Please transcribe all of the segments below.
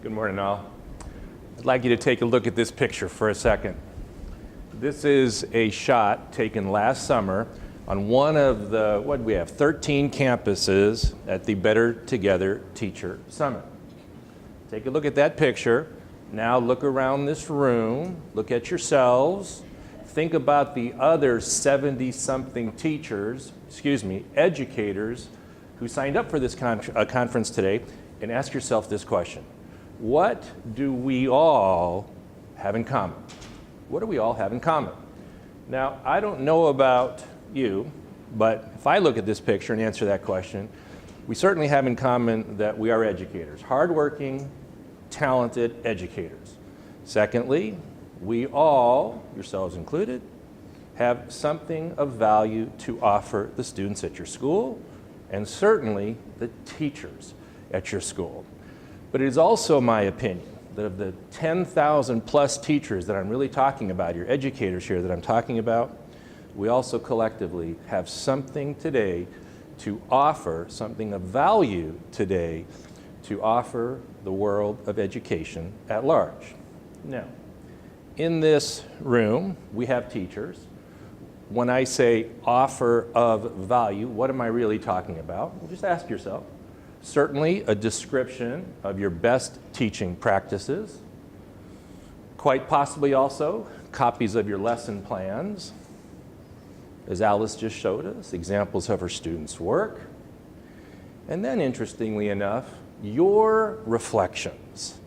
Good morning, all. I'd like you to take a look at this picture for a second. This is a shot taken last summer on one of the, what do we have, 13 campuses at the Better Together Teacher Summit. Take a look at that picture. Now look around this room, look at yourselves, think about the other 70-something educators who signed up for this conference today, and ask yourself this question. What do we all have in common? What do we all have in common? Now, I don't know about you, but if I look at this picture and answer that question, we certainly have in common that we are educators, hardworking, talented educators. Secondly, we all, yourselves included, have something of value to offer the students at your school, and certainly the teachers at your school. But it is also my opinion that of the 10,000 plus teachers that I'm really talking about, your educators here that I'm talking about, we also collectively have something today to offer, something of value today to offer the world of education at large. Now, in this room, we have teachers. When I say offer of value, what am I really talking about? Well, just ask yourself. Certainly a description of your best teaching practices, quite possibly also copies of your lesson plans, as Alice just showed us, examples of her students' work, and then interestingly enough, your reflections,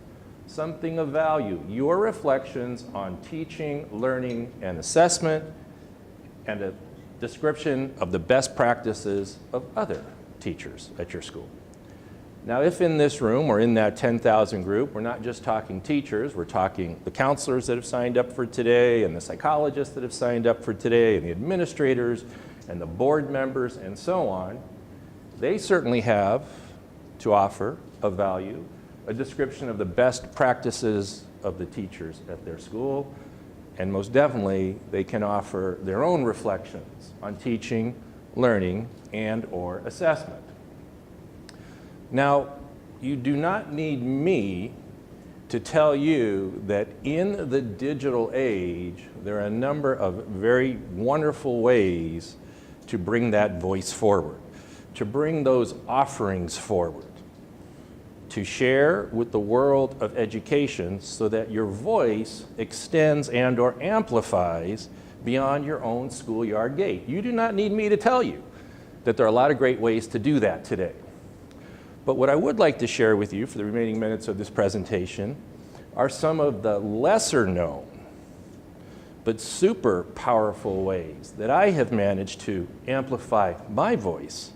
something of value, your reflections on teaching, learning, and assessment, and a description of the best practices of other teachers at your school. Now, if in this room or in that 10,000 group, we're not just talking teachers, we're talking the counselors that have signed up for today, and the psychologists that have signed up for today, and the administrators, and the board members, and so on, they certainly have to offer of value a description of the best practices of the teachers at their school, and most definitely, they can offer their own reflections on teaching, learning, and/or assessment. Now, you do not need me to tell you that in the digital age, there are a number of very wonderful ways to bring that voice forward, to bring those offerings forward, to share with the world of education so that your voice extends and/or amplifies beyond your own schoolyard gate. You do not need me to tell you that there are a lot of great ways to do that today. But what I would like to share with you for the remaining minutes of this presentation are some of the lesser known but super powerful ways that I have managed to amplify my voice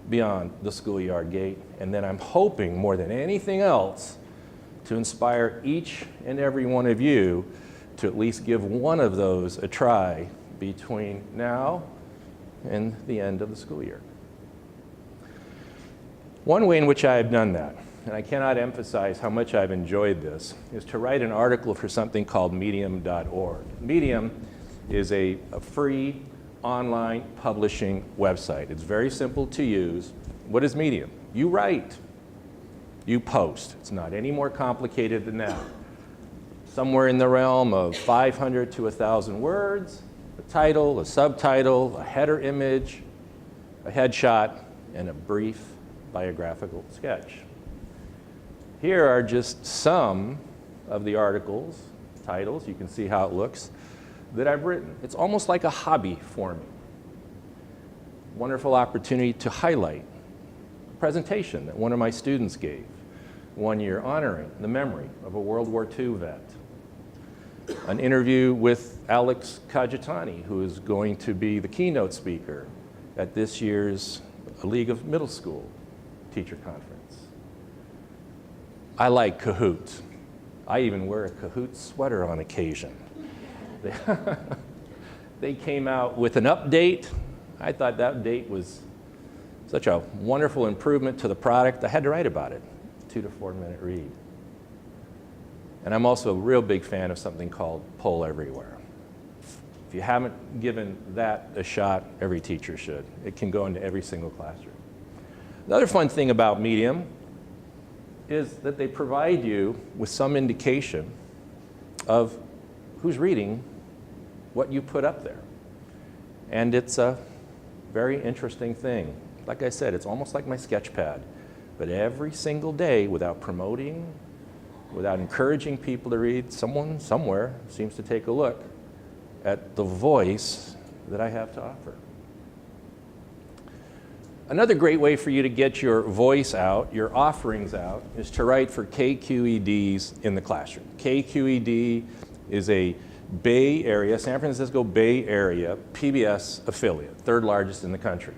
beyond the schoolyard gate, and then I'm hoping more than anything else to inspire each and every one of you to at least give one of those a try between now and the end of the school year. One way in which I have done that, and I cannot emphasize how much I've enjoyed this, is to write an article for something called Medium.org. Medium is a free online publishing website. It's very simple to use. What is Medium? You write, you post. It's not any more complicated than that. Somewhere in the realm of 500 to 1,000 words, a title, a subtitle, a header image, a headshot, and a brief biographical sketch. Here are just some of the articles, titles, you can see how it looks, that I've written. It's almost like a hobby for me. Wonderful opportunity to highlight a presentation that one of my students gave one year honoring the memory of a World War II vet. An interview with Alex Caggiatani, who is going to be the keynote speaker at this year's League of Middle School Teacher Conference. I like Cahoots. I even wear a Cahoots sweater on occasion. They came out with an update. I thought that update was such a wonderful improvement to the product. I had to write about it, 2 to 4 minute read. And I'm also a real big fan of something called Poll Everywhere. If you haven't given that a shot, every teacher should. It can go into every single classroom. The other fun thing about Medium is that they provide you with some indication of who's reading what you put up there. And it's a very interesting thing. Like I said, it's almost like my sketch pad. But every single day, without promoting, without encouraging people to read, someone somewhere seems to take a look at the voice that I have to offer. Another great way for you to get your voice out, your offerings out, is to write for KQEDs in the classroom. KQED is a Bay Area, San Francisco Bay Area PBS affiliate, third largest in the country.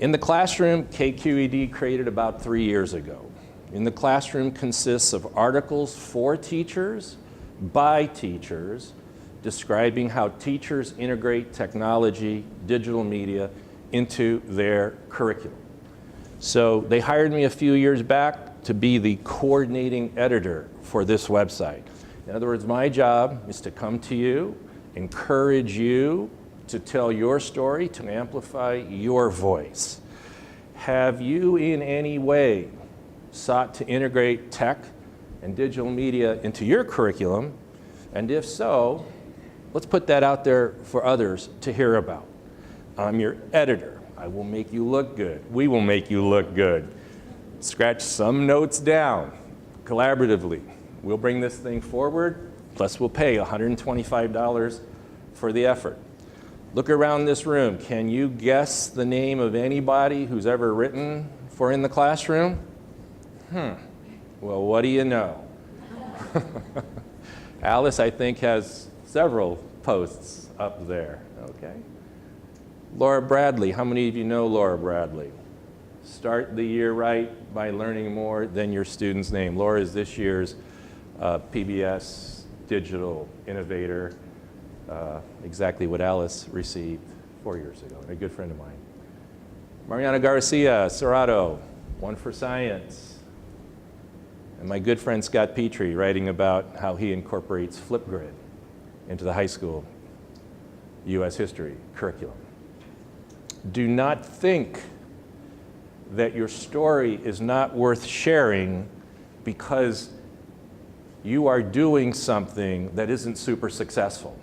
In the classroom, KQED created about 3 years ago. In the classroom consists of articles for teachers, by teachers, describing how teachers integrate technology, digital media, into their curriculum. So they hired me a few years back to be the coordinating editor for this website. In other words, my job is to come to you, encourage you to tell your story, to amplify your voice. Have you in any way sought to integrate tech and digital media into your curriculum? And if so, let's put that out there for others to hear about. I'm your editor. I will make you look good. We will make you look good. Scratch some notes down collaboratively. We'll bring this thing forward, plus we'll pay $125 for the effort. Look around this room. Can you guess the name of anybody who's ever written for In the Classroom? Well, what do you know? Alice, I think, has several posts up there, okay? Laura Bradley, how many of you know Laura Bradley? Start the year right by learning more than your student's name. Laura is this year's PBS Digital Innovator, exactly what Alice received 4 years ago, and a good friend of mine. Mariana Garcia, Serrato, One for Science. And my good friend Scott Petrie writing about how he incorporates Flipgrid into the high school U.S. history curriculum. Do not think that your story is not worth sharing because you are doing something that isn't super successful.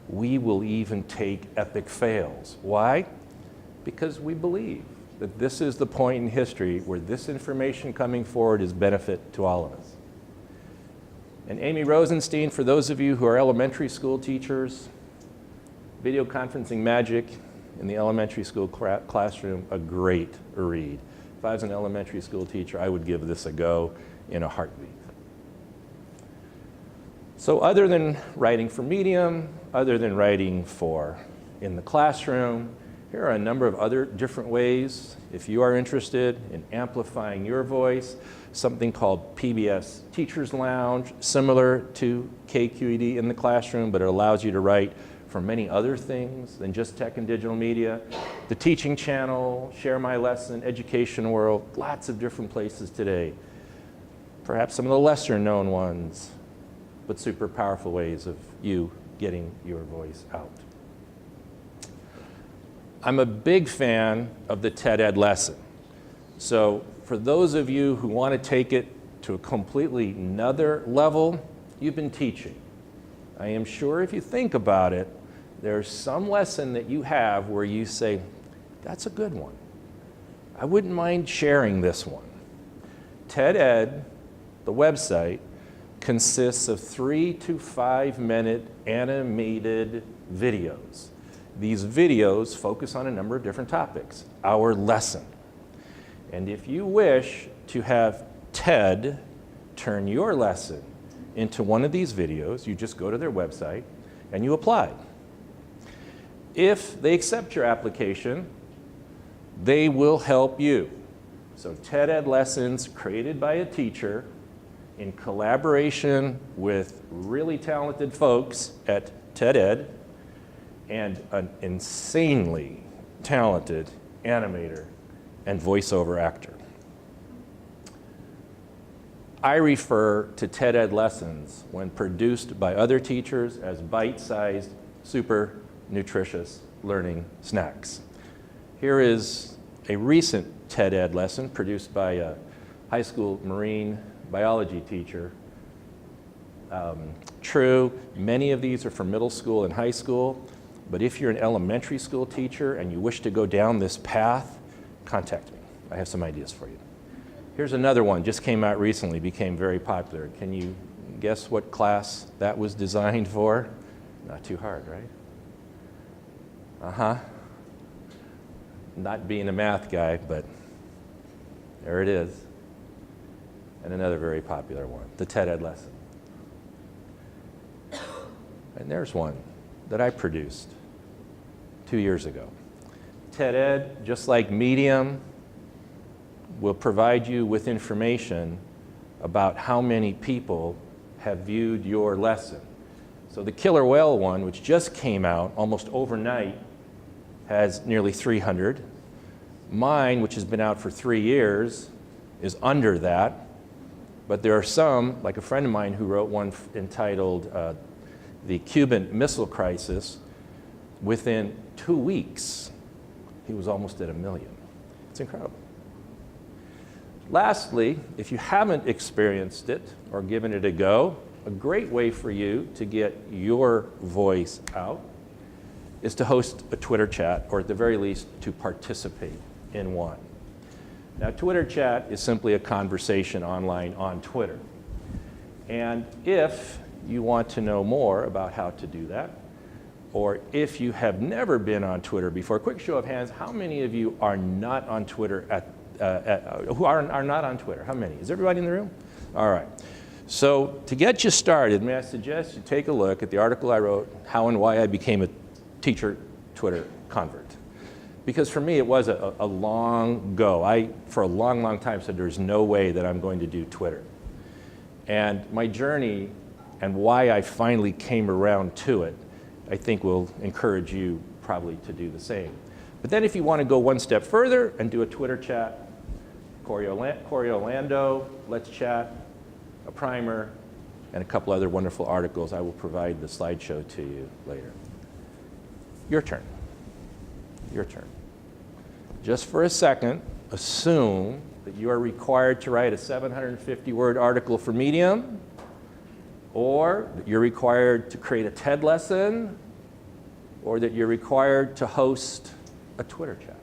We will even take epic fails. Why? Because we believe that this is the point in history where this information coming forward is benefit to all of us. And Amy Rosenstein, for those of you who are elementary school teachers, video conferencing magic in the elementary school classroom, a great read. If I was an elementary school teacher, I would give this a go in a heartbeat. So other than writing for Medium, other than writing for In the Classroom, here are a number of other different ways. If you are interested in amplifying your voice, something called PBS Teachers Lounge, similar to KQED In the Classroom, but it allows you to write for many other things than just tech and digital media. The Teaching Channel, Share My Lesson, Education World, lots of different places today. Perhaps some of the lesser known ones, but super powerful ways of you getting your voice out. I'm a big fan of the TED Ed lesson. So for those of you who want to take it to a completely another level, you've been teaching. I am sure if you think about it, there's some lesson that you have where you say, that's a good one. I wouldn't mind sharing this one. TED Ed, the website, consists of 3 to 5 minute animated videos. These videos focus on a number of different topics, our lesson. And if you wish to have TED turn your lesson into one of these videos, you just go to their website and you apply. If they accept your application, they will help you. So TED Ed lessons created by a teacher in collaboration with really talented folks at TED Ed and an insanely talented animator and voiceover actor. I refer to TED Ed lessons when produced by other teachers as bite-sized, super nutritious learning snacks. Here is a recent TED Ed lesson produced by a high school marine biology teacher. True, many of these are for middle school and high school, but if you're an elementary school teacher and you wish to go down this path, contact me. I have some ideas for you. Here's another one, just came out recently, became very popular. Can you guess what class that was designed for? Not too hard, right? Not being a math guy, but there it is. And another very popular one, the TED Ed lesson. And there's one that I produced 2 years ago. TED Ed, just like Medium, will provide you with information about how many people have viewed your lesson. So the killer whale one, which just came out almost overnight, has nearly 300. Mine, which has been out for 3 years, is under that. But there are some, like a friend of mine who wrote one entitled The Cuban Missile Crisis. Within 2 weeks, he was almost at 1 million. It's incredible. Lastly, if you haven't experienced it or given it a go, a great way for you to get your voice out is to host a Twitter chat, or at the very least, to participate in one. Now, Twitter chat is simply a conversation online on Twitter. And if you want to know more about how to do that, or if you have never been on Twitter before, quick show of hands, how many of you are not on Twitter who are not on Twitter? How many? Is everybody in the room? All right. So to get you started, may I suggest you take a look at the article I wrote, How and Why I Became a Teacher Twitter Convert. Because for me, it was a long go. I, for a long, long time, said there's no way that I'm going to do Twitter. And my journey and why I finally came around to it, I think will encourage you probably to do the same. But then if you want to go one step further and do a Twitter chat, Corey Orlando, Let's Chat, a primer, and a couple other wonderful articles. I will provide the slideshow to you later. Your turn. Your turn. Just for a second, assume that you are required to write a 750-word article for Medium, or that you're required to create a TED lesson, or that you're required to host a Twitter chat.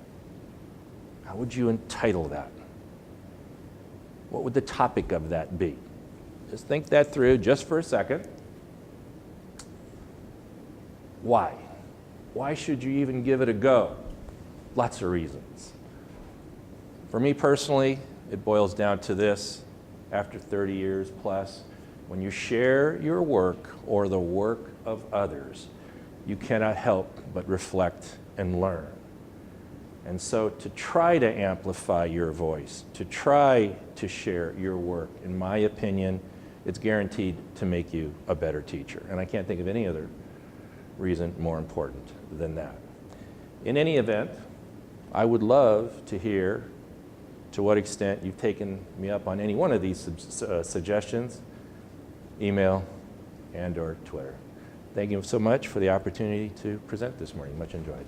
How would you entitle that? What would the topic of that be? Just think that through just for a second. Why? Why should you even give it a go? Lots of reasons. For me personally, it boils down to this. After 30 years plus, when you share your work or the work of others, you cannot help but reflect and learn. And so to try to amplify your voice, to try to share your work, in my opinion, it's guaranteed to make you a better teacher. And I can't think of any other reason more important than that. In any event, I would love to hear to what extent you've taken me up on any one of these suggestions, email and/or Twitter. Thank you so much for the opportunity to present this morning. Much enjoyed.